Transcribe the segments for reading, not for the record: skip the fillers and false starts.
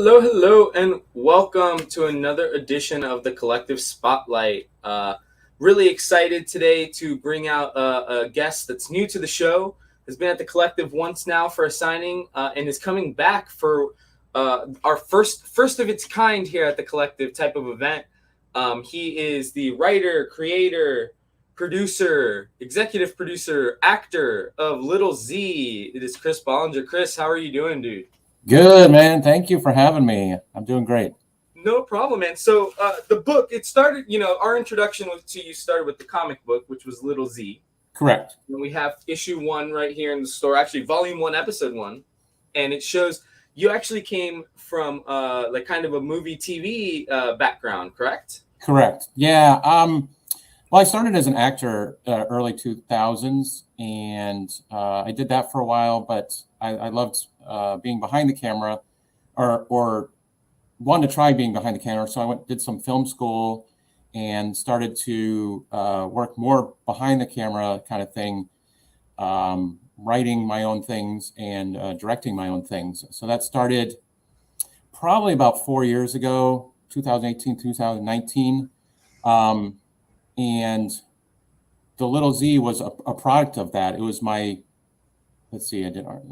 Hello, and welcome to another edition of the Collective Spotlight. Really excited today to bring out a guest that's new to the show, has been at the Collective once now for a signing, and is coming back for our first of its kind here at the Collective type of event. He is the writer, creator, producer, executive producer, actor of Little Z. It is Chris Ballinger. Chris, how are you doing, dude? Good, man. Thank you for having me. I'm doing great. No problem, man. So the book, it started, our introduction to you started with the comic book, which was Little Z. Correct. And we have issue 1 right here in the store, actually volume 1, episode 1. And it shows you actually came from like kind of a movie TV background, correct? Correct. Yeah. Well, I started as an actor early 2000s, and I did that for a while, but I loved being behind the camera or wanted to try being behind the camera. So I did some film school and started to work more behind the camera kind of thing, writing my own things and directing my own things. So that started probably about 4 years ago, 2018, 2019. And the Little Z was a product of that. It was my, I did our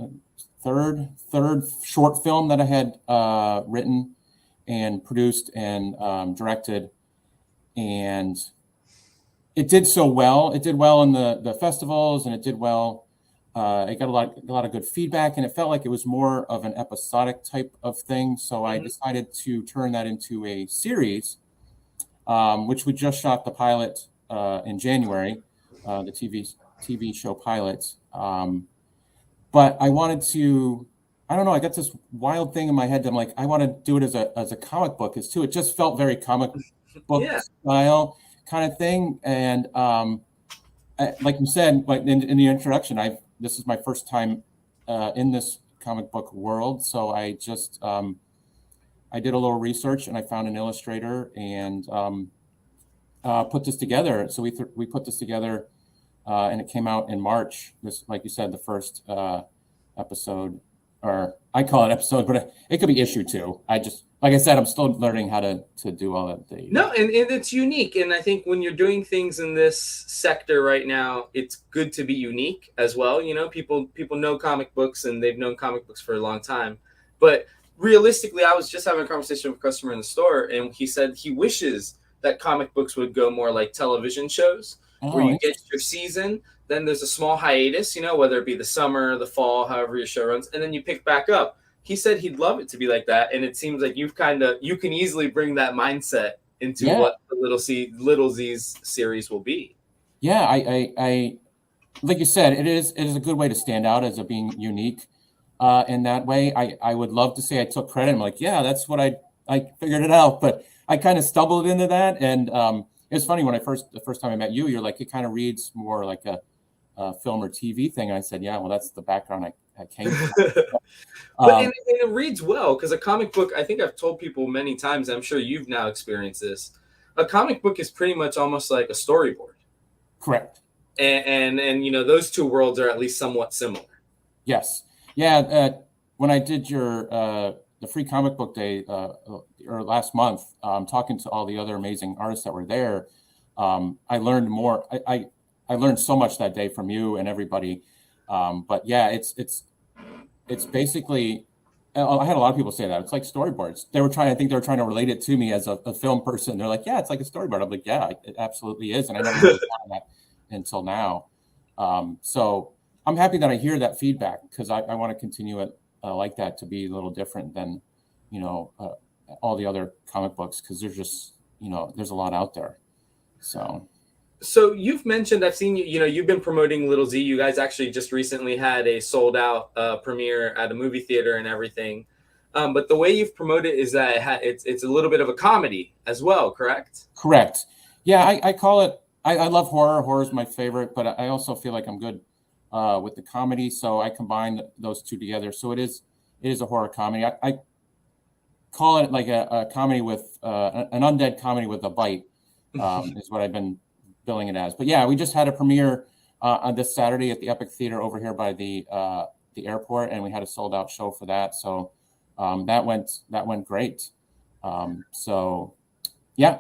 third short film that I had written and produced and directed. And it did so well. It did well in the festivals, and it did well. It got a lot of good feedback, and it felt like it was more of an episodic type of thing. So I decided to turn that into a series, which we just shot the pilot in January, the TV show pilot. But I wanted to, I don't know, I got this wild thing in my head that I'm like, I want to do it as a comic book too. It just felt very comic book style kind of thing. And like you said, like in the introduction, this is my first time in this comic book world. So I just I did a little research, and I found an illustrator and put this together. So we put this together, and it came out in March. This, like you said, the first episode, or I call it episode, but it could be issue 2. Like I said, I'm still learning how to do all that. No, and it's unique. And I think when you're doing things in this sector right now, it's good to be unique as well. People know comic books, and they've known comic books for a long time. But realistically, I was just having a conversation with a customer in the store, and he said he wishes that comic books would go more like television shows, where you get your season, then there's a small hiatus, whether it be the summer, the fall, however your show runs, and then you pick back up. He said he'd love it to be like that, and it seems like you can easily bring that mindset into what the Little Z's series will be. Yeah, I like you said, it is a good way to stand out as being unique in that way. I would love to say I took credit. I'm like, yeah, that's what I figured it out, but I kind of stumbled into that. And it's funny, when the first time I met you, you're like, it kind of reads more like a film or TV thing. And I said, yeah, well, that's the background I came from. But and it reads well, because a comic book, I think I've told people many times, I'm sure you've now experienced this, a comic book is pretty much almost like a storyboard. Correct. And those two worlds are at least somewhat similar. Yes. Yeah. When I did the free comic book day or last month, talking to all the other amazing artists that were there, I learned more. I learned so much that day from you and everybody. But yeah, it's basically, I had a lot of people say that it's like storyboards. I think they were trying to relate it to me as a film person. They're like, yeah, it's like a storyboard. I'm like, yeah, it absolutely is. And I never really thought that until now. So I'm happy that I hear that feedback, because I want to continue it like that, to be a little different than, all the other comic books, because there's just, there's a lot out there. So you've mentioned, I've seen you've been promoting Little Z. You guys actually just recently had a sold out premiere at a movie theater and everything. But the way you've promoted is that it's a little bit of a comedy as well, correct? Correct. Yeah, I call it, I love horror. Horror is my favorite, but I also feel like I'm good with the comedy. So I combine those two together. So it is a horror comedy. I call it like a comedy with an undead comedy with a bite, is what I've been billing it as. But yeah, we just had a premiere on this Saturday at the Epic Theater over here by the airport, and we had a sold out show for that. So that went great. So yeah.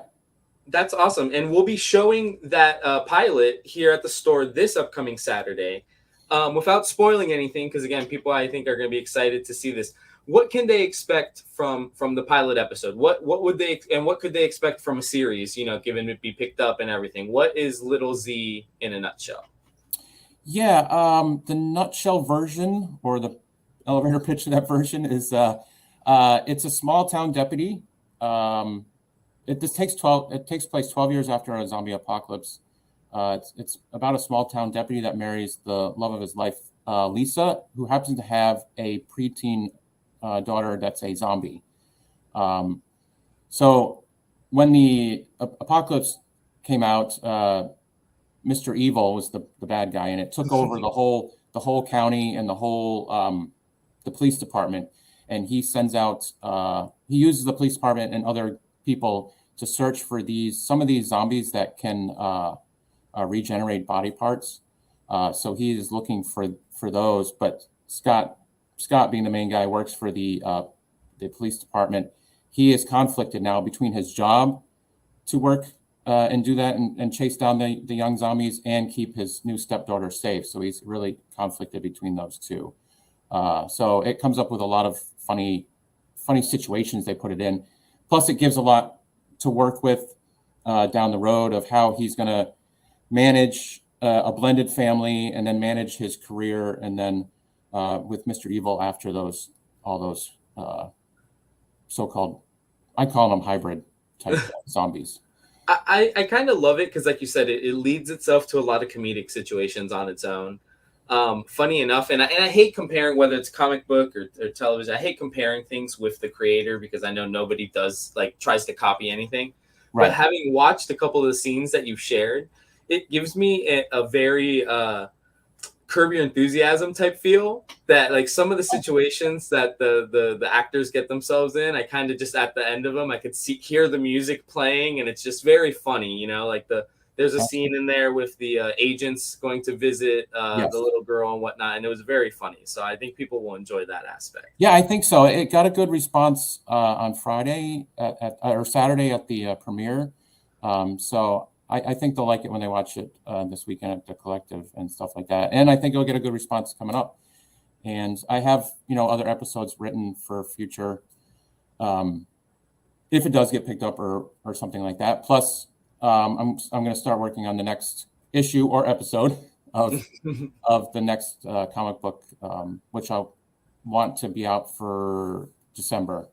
That's awesome. And we'll be showing that pilot here at the store this upcoming Saturday. Without spoiling anything, because again, people I think are going to be excited to see this. What can they expect from the pilot episode? What would they, and what could they expect from a series? You know, given it be picked up and everything. What is Little Z in a nutshell? Yeah, the nutshell version, or the elevator pitch of that version, is it's a small town deputy. This takes 12. It takes place 12 years after a zombie apocalypse. It's about a small town deputy that marries the love of his life, Lisa, who happens to have a preteen daughter that's a zombie. So when the apocalypse came out, Mr. Evil was the bad guy, and it took over the whole county and the whole the police department. And he sends out he uses the police department and other people to search for some of these zombies that can regenerate body parts. So he is looking for those. But Scott, being the main guy, works for the police department. He is conflicted now between his job to work and do that and chase down the young zombies and keep his new stepdaughter safe. So he's really conflicted between those two. So it comes up with a lot of funny situations they put it in. Plus, it gives a lot to work with down the road of how he's going to manage a blended family and then manage his career, and then with Mr. Evil after all those so-called, I call them hybrid type zombies. I kind of love it because, like you said, it leads itself to a lot of comedic situations on its own. Funny enough, and I hate comparing, whether it's comic book or television. I hate comparing things with the creator because I know nobody tries to copy anything. Right. But having watched a couple of the scenes that you've shared, it gives me a very Curb Your Enthusiasm type feel, that like some of the situations that the actors get themselves in, I kind of just at the end of them, I could hear the music playing, and it's just very funny, you know, like there's a scene in there with the agents going to visit the little girl and whatnot, and it was very funny. So I think people will enjoy that aspect. Yeah, I think so. It got a good response on Friday or Saturday at the premiere. So I think they'll like it when they watch it this weekend at the Collective and stuff like that. And I think it'll get a good response coming up. And I have, other episodes written for future, if it does get picked up or something like that. Plus, I'm going to start working on the next issue or episode of the next comic book, which I want to be out for December.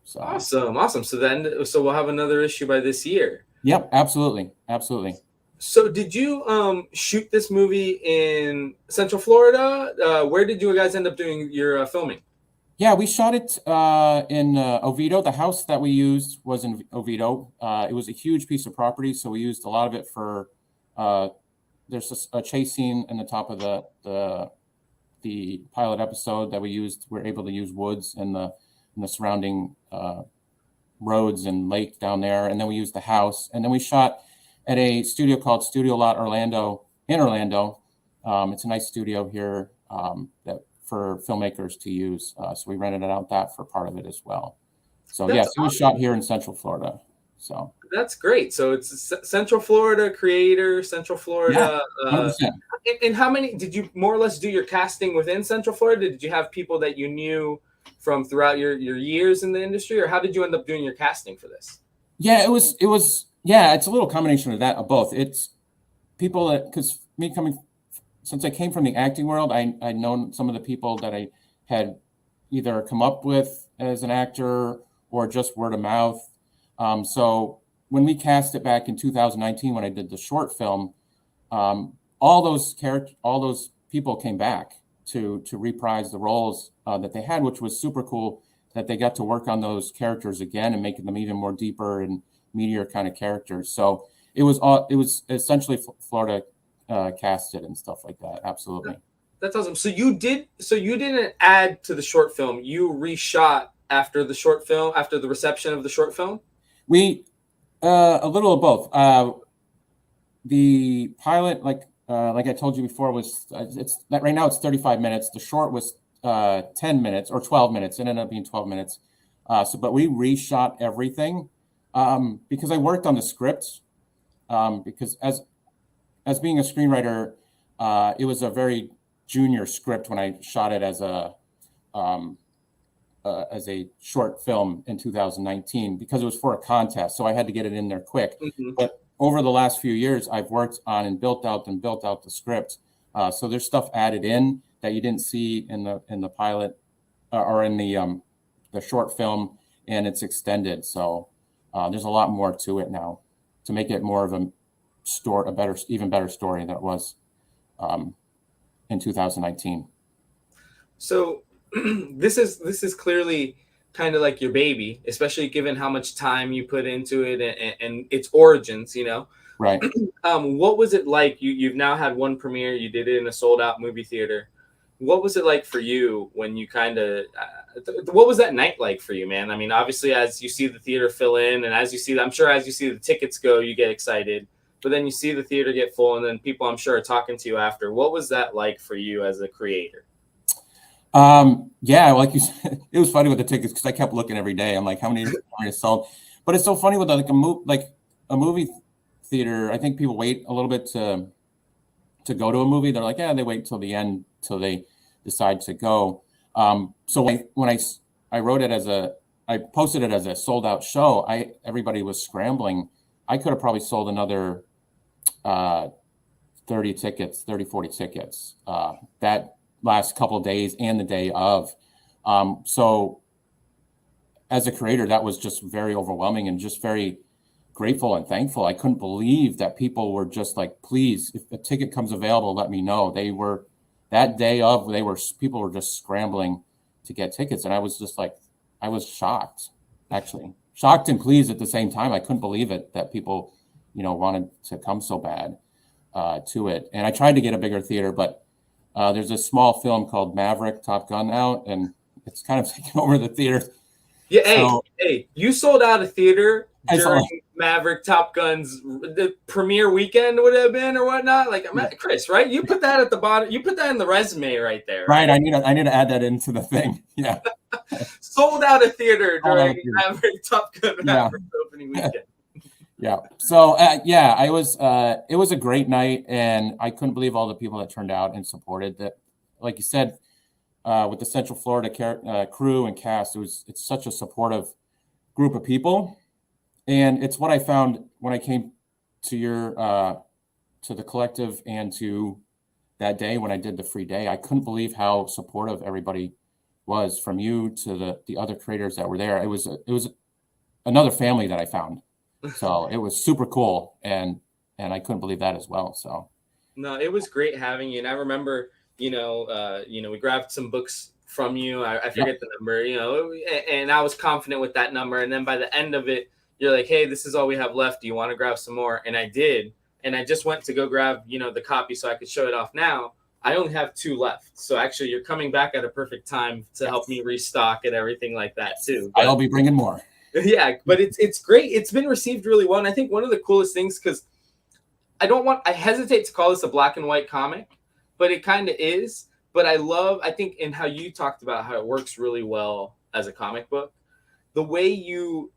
So awesome. So we'll have another issue by this year. Yep, absolutely. So did you shoot this movie in Central Florida? Where did you guys end up doing your filming? Yeah, we shot it in Oviedo. The house that we used was in Oviedo. It was a huge piece of property, so we used a lot of it for. There's a chase scene in the top of the pilot episode that we used. We're able to use woods and the surrounding roads and lake down there, and then we used the house, and then we shot at a studio called Studio Lot Orlando in Orlando. It's a nice studio here that for filmmakers to use. So we rented it out that for part of it as well. So it was shot here in Central Florida. So that's great. So it's Central Florida creator, Central Florida. Yeah, and how many did you more or less do your casting within Central Florida? Did you have people that you knew from throughout your years in the industry, or how did you end up doing your casting for this? Yeah, it was it's a little combination of both. It's people that, because since I came from the acting world, I'd known some of the people that I had either come up with as an actor or just word of mouth. So when we cast it back in 2019, when I did the short film, all those people came back to reprise the roles that they had, which was super cool, that they got to work on those characters again and making them even more deeper and meatier kind of characters. So it was essentially Florida casted and stuff like that. Absolutely. That's awesome. So you didn't add to the short film. You reshot after the short film, after the reception of the short film? We a little of both. The pilot, like I told you before, was right now it's 35 minutes. The short was 10 minutes or 12 minutes. It ended up being 12 minutes. But we reshot everything because I worked on the script. Because as being a screenwriter, it was a very junior script when I shot it as a short film in 2019 because it was for a contest. So I had to get it in there quick. Mm-hmm. But over the last few years, I've worked on and built out the script. So there's stuff added in that you didn't see in the pilot or in the short film, and it's extended. So there's a lot more to it now to make it more of a even better story than it was in 2019. So this is clearly kind of like your baby, especially given how much time you put into it and its origins, you know. Right. What was it like? You've now had one premiere. You did it in a sold out movie theater. What was it like for you when you kind of what was that night like for you, man? I mean, obviously, as you see the theater fill in, and as you see the tickets go, you get excited. But then you see the theater get full, and then people, I'm sure, are talking to you after. What was that like for you as a creator? Yeah, like you said, it was funny with the tickets because I kept looking every day. I'm like, how many are sold? But it's so funny with like a movie theater. I think people wait a little bit to go to a movie. They're like, yeah, they wait till the end till they decide to go. So when I wrote it I posted it as a sold out show. Everybody was scrambling. I could have probably sold another 30, 40 tickets that last couple of days and the day of. So as a creator, that was just very overwhelming and just very grateful and thankful. I couldn't believe that people were just like, please, if a ticket comes available, let me know. That day of, people were just scrambling to get tickets. And I was just like, I was shocked, actually. Shocked and pleased at the same time. I couldn't believe it that people, wanted to come so bad to it. And I tried to get a bigger theater, but there's a small film called Maverick Top Gun out, and it's kind of taking over the theater. Yeah, hey, you sold out a theater during Maverick Top Gun's the premiere weekend would have been or whatnot. Like, Chris, right? You put that at the bottom. You put that in the resume right there. Right. I need to add that into the thing. Yeah. Sold out a theater during Maverick Top Gun Maverick opening weekend. Yeah. So it was a great night, and I couldn't believe all the people that turned out and supported that. Like you said, with the Central Florida crew and cast, it's such a supportive group of people, and it's what I found when I came to to the collective and to that day when I did the free day. I couldn't believe how supportive everybody was, from you to the other creators that were there. It was another family that I found. So it was super cool, and I couldn't believe that as well. So no, it was great having you. And I remember, we grabbed some books from you. I forget the number, and I was confident with that number. And then by the end of it, you're like, hey, this is all we have left. Do you want to grab some more? And I did. And I just went to go grab, the copy so I could show it off now. I only have 2 left. So actually, you're coming back at a perfect time to help me restock and everything like that too. But I'll be bringing more. Yeah, but it's great. It's been received really well. And I think one of the coolest things, because I hesitate to call this a black and white comic, but it kind of is. But I think in how you talked about how it works really well as a comic book, the way you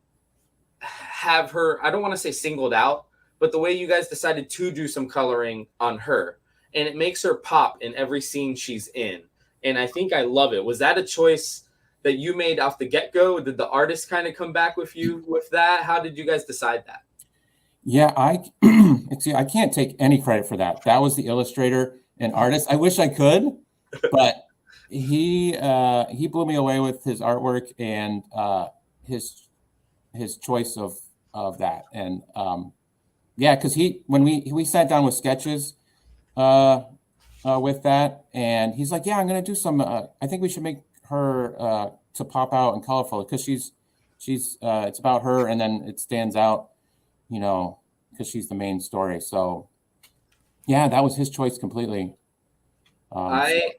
have her, I don't want to say singled out, but the way you guys decided to do some coloring on her, and it makes her pop in every scene she's in. And I think I love it. Was that a choice that you made off the get-go? Did the artist kind of come back with you with that? How did you guys decide that? Yeah, I can't take any credit for that. That was the illustrator and artist. I wish I could, but he blew me away with his artwork and his choice of that. And because when we sat down with sketches with that, and he's like, yeah, I'm gonna do some. I think we should make her to pop out and colorful, because she's it's about her, and then it stands out, because she's the main story. So yeah, that was his choice completely. I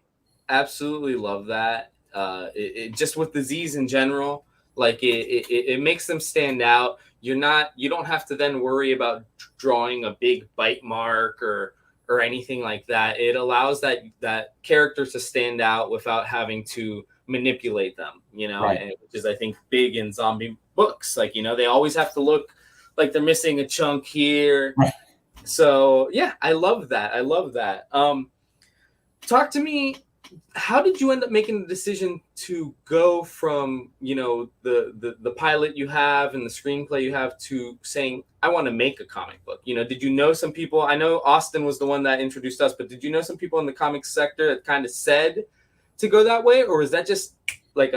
absolutely love that. It just with the Z's in general, like it makes them stand out. You don't have to then worry about drawing a big bite mark or or anything like that. It allows that character to stand out without having to manipulate them, Right. and which is, I think, big in zombie books. Like, they always have to look like they're missing a chunk here. Right. So yeah, I love that. I love that. Talk to me. How did you end up making the decision to go from the pilot you have and the screenplay you have to saying, I want to make a comic book? Did you know some people? I know Austin was the one that introduced us, but did you know some people in the comics sector that kind of said to go that way, or is that just like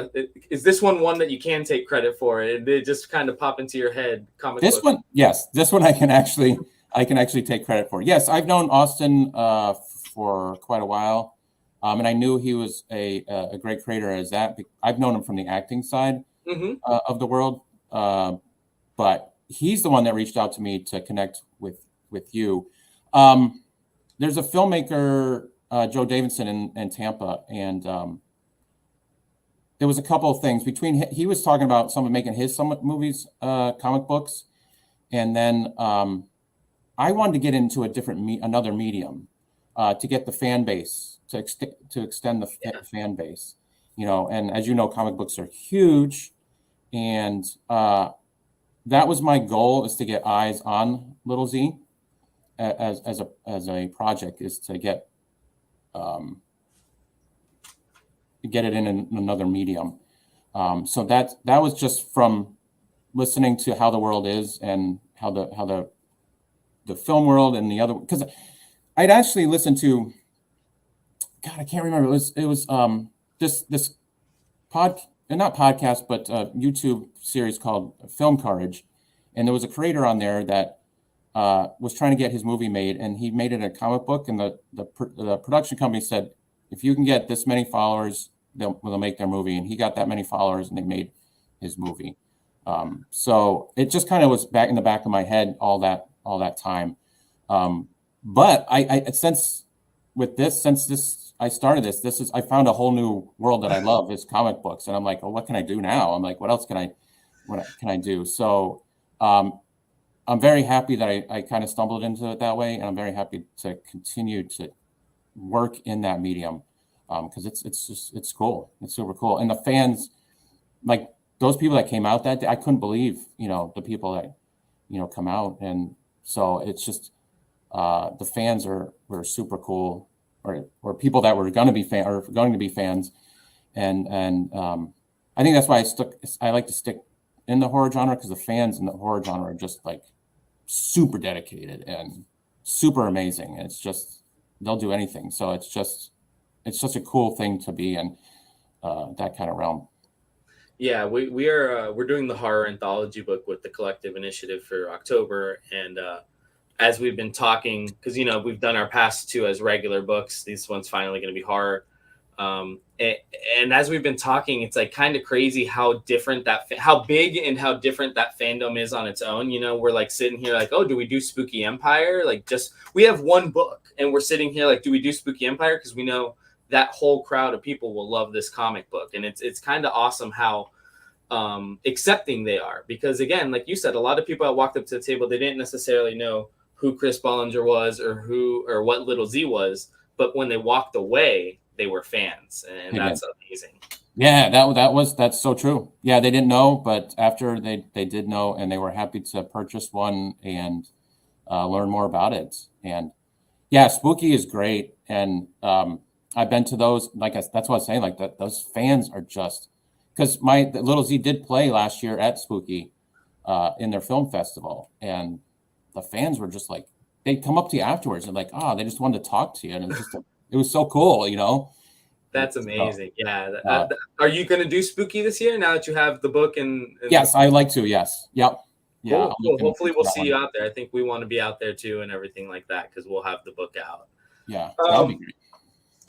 is this one that you can take credit for? Did it just kind of pop into your head? This one, yes, this one I can actually take credit for. Yes, I've known Austin for quite a while. And I knew he was a great creator as that. I've known him from the acting side of the world, but he's the one that reached out to me to connect with you. There's a filmmaker, Joe Davidson in Tampa, and there was a couple of things he was talking about making his movies, comic books, and then I wanted to get into another medium to get the fan base. To extend the fan base, and as you know, comic books are huge, and that was my goal, is to get eyes on Little Z as a project, is to get it in another medium. So that was just from listening to how the world is and how the film world and the other, because I'd actually listened to. God, I can't remember. It was this not podcast, but YouTube series called Film Courage, and there was a creator on there that was trying to get his movie made, and he made it a comic book, and the production company said, if you can get this many followers, they'll make their movie, and he got that many followers, and they made his movie. So it just kind of was back in the back of my head all that time. But since I started I found a whole new world that I love, is comic books. And I'm like, well, what can I do now? I'm like, what else can I do? So I'm very happy that I kind of stumbled into it that way. And I'm very happy to continue to work in that medium, because it's cool. It's super cool. And the fans, like those people that came out that day, I couldn't believe, the people that, come out. And so it's just, the fans were super cool. Or people that were going to be fans, and I think that's why I like to stick in the horror genre, because the fans in the horror genre are just like super dedicated and super amazing. It's just, they'll do anything. So it's such a cool thing to be in that kind of realm. Yeah, we're doing the horror anthology book with the Collective Initiative for October, and as we've been talking, because we've done our past two as regular books, this one's finally going to be horror. And as we've been talking, it's like kind of crazy how different how big and how different that fandom is on its own. We're like sitting here like, oh, do we do Spooky Empire? Like, we have one book, and we're sitting here like, do we do Spooky Empire? Because we know that whole crowd of people will love this comic book, and it's kind of awesome how accepting they are. Because again, like you said, a lot of people that walked up to the table, they didn't necessarily know who Chris Ballinger was or what Little Z was, but when they walked away, they were fans, and that's amazing. Yeah, that's so true. Yeah, they didn't know, but after they did know, and they were happy to purchase one and learn more about it. And yeah, Spooky is great, and I've been to those. That's what I was saying. Like that, those fans are just, because the Little Z did play last year at Spooky in their film festival, and the fans were just like, they'd come up to you afterwards and like, they just wanted to talk to you. And it was so cool, That's amazing. Yeah. Are you going to do Spooky this year now that you have the book? And yes, I'd like to. Yes. Yep. Yeah. Cool. Hopefully we'll see you out there. I think we want to be out there too and everything like that, because we'll have the book out. Yeah. That'll be great.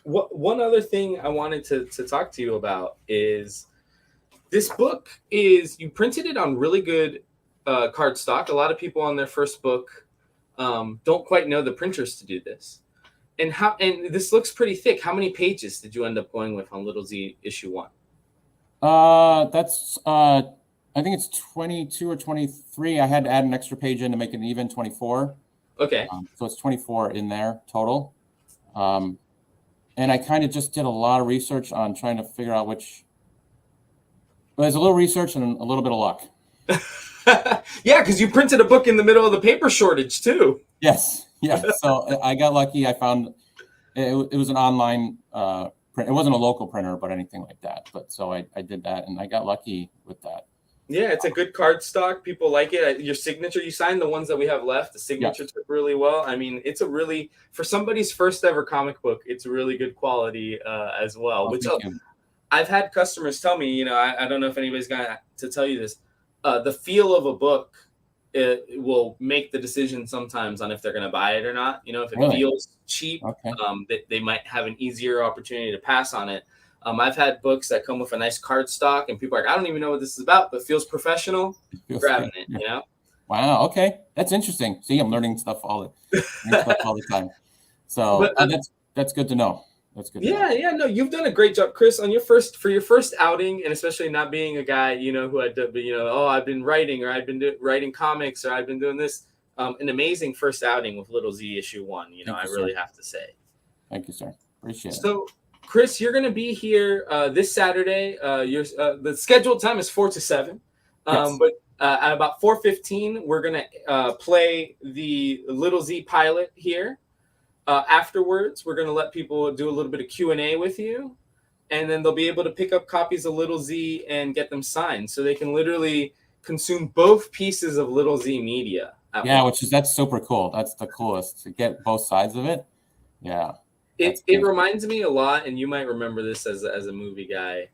One other thing I wanted to talk to you about is this book you printed it on really good cardstock. A lot of people on their first book don't quite know the printers to do this. And this looks pretty thick. How many pages did you end up going with on Little Z issue 1? That's I think it's 22 or 23. I had to add an extra page in to make it even 24. Okay. So it's 24 in there total. And I kind of just did a lot of research on trying to figure out which. Well, there's a little research and a little bit of luck. Yeah, because you printed a book in the middle of the paper shortage too. Yes. Yeah. So I got lucky. I found it was an online print. It wasn't a local printer, but anything like that. But so I did that, and I got lucky with that. Yeah, it's a good cardstock. People like it. Your signature, you signed the ones that we have left. The signature took really well. I mean, it's a really, for somebody's first ever comic book, it's really good quality as well. Which I've had customers tell me, I don't know if anybody's got to tell you this. The feel of a book, it will make the decision sometimes on if they're going to buy it or not. If it feels cheap, they might have an easier opportunity to pass on it. I've had books that come with a nice cardstock, and people are like, I don't even know what this is about, but feels professional. Grabbing it, Wow. Okay, that's interesting. See, I'm learning stuff all the time. So that's good to know. That's good. Yeah. No, you've done a great job, Chris, on your first outing, and especially not being a guy, who had to be, I've been writing, or I've been writing comics, or I've been doing this. An amazing first outing with Little Z issue 1. I really have to say. Thank you, sir. Appreciate it. So, Chris, you're going to be here this Saturday. The scheduled time is 4 to 7, but at about 4:15, we're going to play the Little Z pilot here. Afterwards, we're going to let people do a little bit of Q&A with you, and then they'll be able to pick up copies of Little Z and get them signed, so they can literally consume both pieces of Little Z media. That's super cool. That's the coolest, to get both sides of it. Yeah. It reminds me a lot, and you might remember this as a movie guy,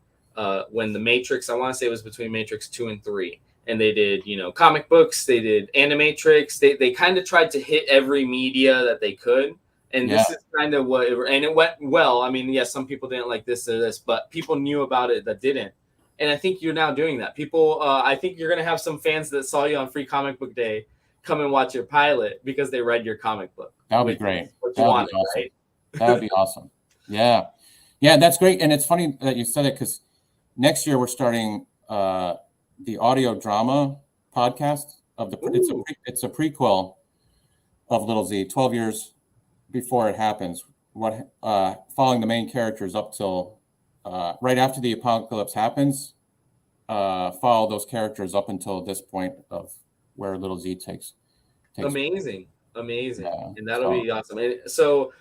when the Matrix, I want to say it was between Matrix 2 and 3, and they did, comic books, they did Animatrix, they kind of tried to hit every media that they could, and this is kind of what, and it went well. I mean, yes, some people didn't like this or this, but people knew about it that didn't, and I think you're now doing that. People, I think you're going to have some fans that saw you on Free Comic Book Day come and watch your pilot because they read your comic book. That would be great. What you wanted, awesome. Right? That would be awesome. Yeah, that's great. And it's funny that you said it, because next year we're starting the audio drama podcast of the. It's a prequel of Little Z, 12 years before it happens. Following the main characters up till right after the apocalypse happens. Follow those characters up until this point of where Little Z takes. Amazing. And that'll be awesome. And so,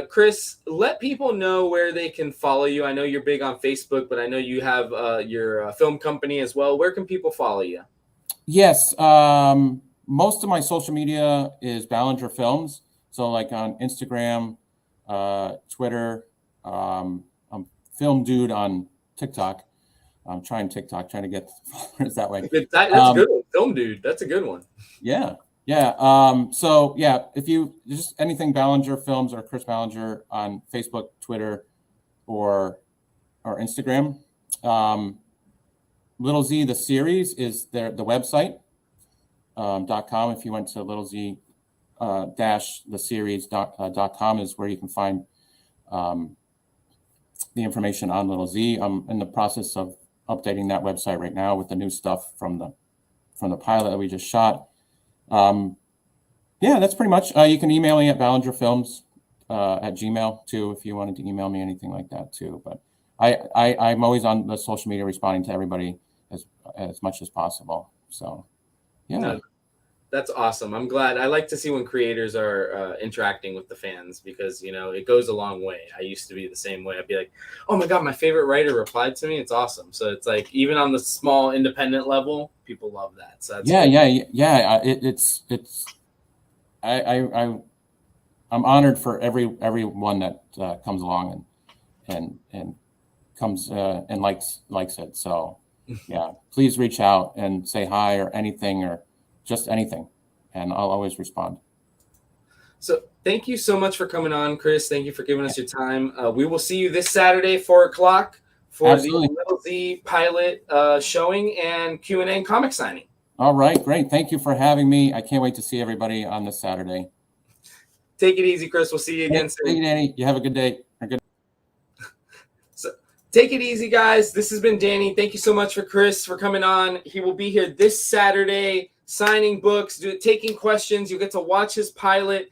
Chris, let people know where they can follow you. I know you're big on Facebook, but I know you have your film company as well. Where can people follow you? Yes. Most of my social media is Ballinger Films. So like on Instagram, Twitter, I'm Film Dude on TikTok. I'm trying to get followers that way. That's a good one. Film Dude. That's a good one. Yeah. So if you just anything Ballinger Films or Chris Ballinger on Facebook, Twitter, or Instagram. Little Z, the series, is the website .com. If you went to Little Z the series.com is where you can find the information on Little Z. I'm in the process of updating that website right now with the new stuff from the pilot that we just shot. That's pretty much. You can email me at ballingerfilms at Gmail too, if you wanted to email me anything like that too. But I'm always on the social media responding to everybody as much as possible. So No, that's awesome. I'm glad. I like to see when creators are interacting with the fans, because it goes a long way. I used to be the same way. I'd be like, oh my god, my favorite writer replied to me. It's awesome. So it's like, even on the small independent level, people love that. So that's I'm honored for everyone that comes along and comes and likes it. So please reach out and say hi or anything, or just anything, and I'll always respond. So thank you so much for coming on, Chris. Thank you for giving us your time. We will see you this Saturday, 4:00, for Absolutely. The Little Z pilot showing and Q&A and comic signing. All right, great. Thank you for having me. I can't wait to see everybody on this Saturday. Take it easy, Chris. We'll see you again soon. Thank you, Danny. You have a good day. So take it easy, guys. This has been Danny. Thank you so much for Chris for coming on. He will be here this Saturday, signing books, taking questions. You'll get to watch his pilot.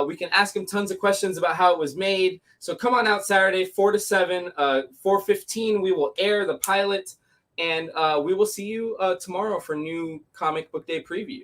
We can ask him tons of questions about how it was made. So come on out Saturday, 4 to 7, 4:15. We will air the pilot, and we will see you tomorrow for new Comic Book Day preview.